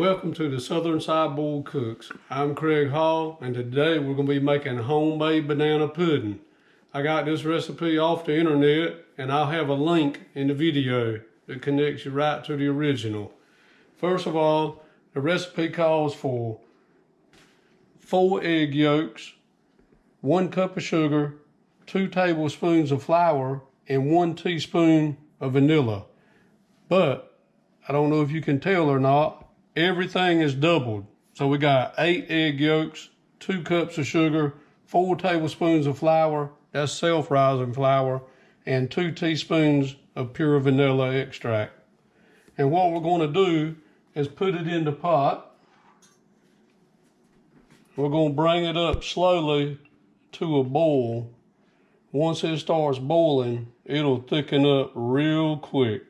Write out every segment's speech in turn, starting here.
Welcome to the Southern Cyborg Cooks. I'm Craig Hall, and today we're going to be making homemade banana pudding. I got this recipe off the internet, and I'll have a link in the video that connects you right to the original. First of all, the recipe calls for 4 egg yolks, 1 cup of sugar, 2 tablespoons of flour, and 1 teaspoon of vanilla. But I don't know if you can tell or not, everything is doubled. So we got 8 egg yolks, 2 cups of sugar, 4 tablespoons of flour, that's self-rising flour, and 2 teaspoons of pure vanilla extract. And what we're going to do is put it in the pot. We're going to bring it up slowly to a boil. Once it starts boiling, it'll thicken up real quick.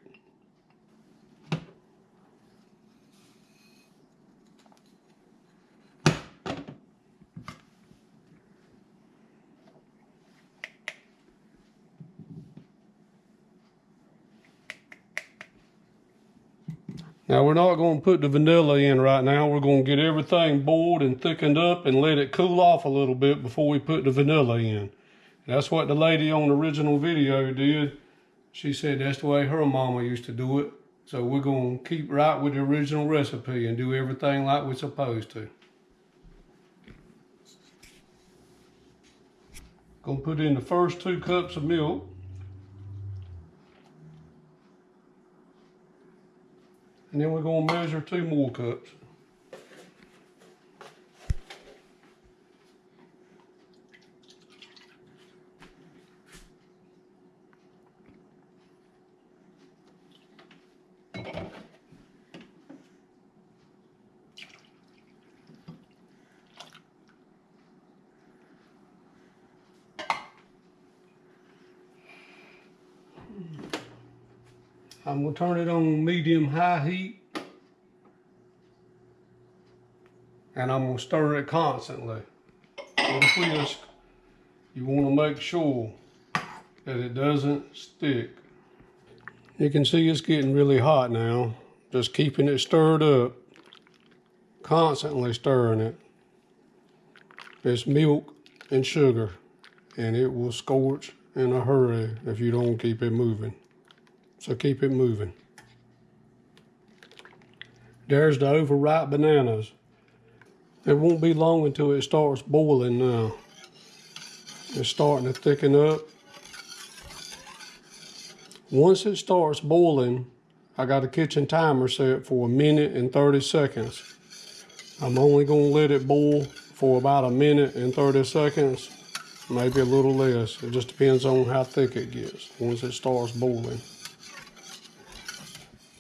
Now we're not going to put the vanilla in right now. We're going to get everything boiled and thickened up and let it cool off a little bit before we put the vanilla in. That's what the lady on the original video did. She said that's the way her mama used to do it. So we're going to keep right with the original recipe and do everything like we're supposed to. Going to put in the first 2 cups of milk. And then we're going to measure 2 more cups. I'm going to turn it on medium-high heat. And I'm going to stir it constantly. With a whisk, you want to make sure that it doesn't stick. You can see it's getting really hot now. Just keeping it stirred up. Constantly stirring it. It's milk and sugar. And it will scorch in a hurry if you don't keep it moving. So keep it moving. There's the overripe bananas. It won't be long until it starts boiling now. It's starting to thicken up. Once it starts boiling, I got a kitchen timer set for 1 minute and 30 seconds. I'm only going to let it boil for about 1 minute and 30 seconds, maybe a little less. It just depends on how thick it gets once it starts boiling.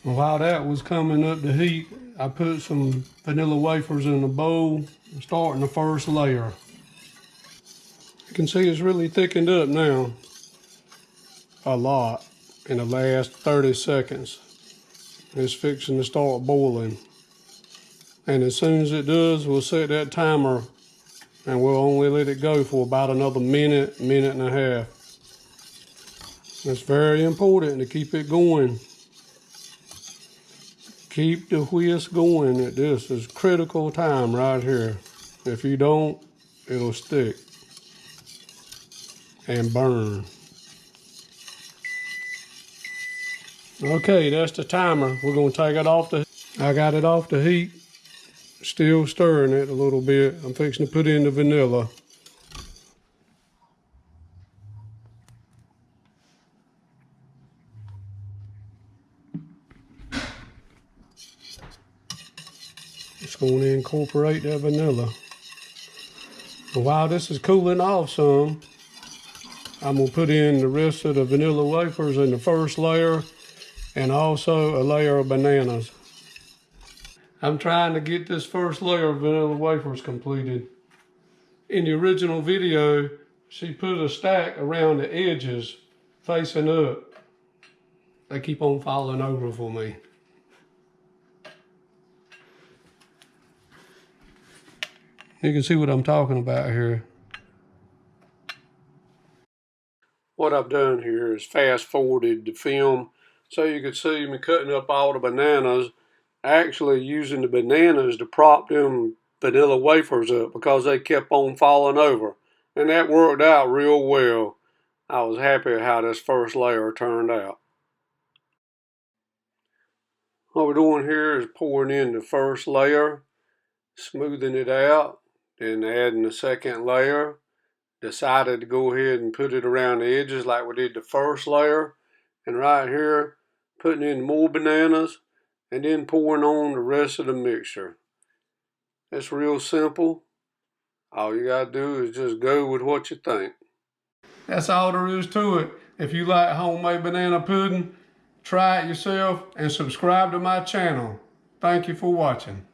While that was coming up to heat, I put some vanilla wafers in a bowl, starting the first layer. You can see it's really thickened up now, a lot, in the last 30 seconds. It's fixing to start boiling. And as soon as it does, we'll set that timer and we'll only let it go for about another minute, minute and a half. It's very important to keep it going. Keep the whisk going at this. Is critical time right here. If you don't, it'll stick and burn. Okay, that's the timer. We're going to take it off the... I got it off the heat. Still stirring it a little bit. I'm fixing to put in the vanilla. Just going to incorporate that vanilla. While this is cooling off some, I'm going to put in the rest of the vanilla wafers in the first layer and also a layer of bananas. I'm trying to get this first layer of vanilla wafers completed. In the original video, she put a stack around the edges facing up. They keep on falling over for me. You can see what I'm talking about here. What I've done here is fast forwarded the film so you can see me cutting up all the bananas actually using the bananas to prop them vanilla wafers up because they kept on falling over. And that worked out real well. I was happy how this first layer turned out. What we're doing here is pouring in the first layer, smoothing it out, then adding the second layer. Decided to go ahead and put it around the edges like we did the first layer. And right here, putting in more bananas and then pouring on the rest of the mixture. It's real simple. All you gotta do is just go with what you think. That's all there is to it. If you like homemade banana pudding, try it yourself and subscribe to my channel. Thank you for watching.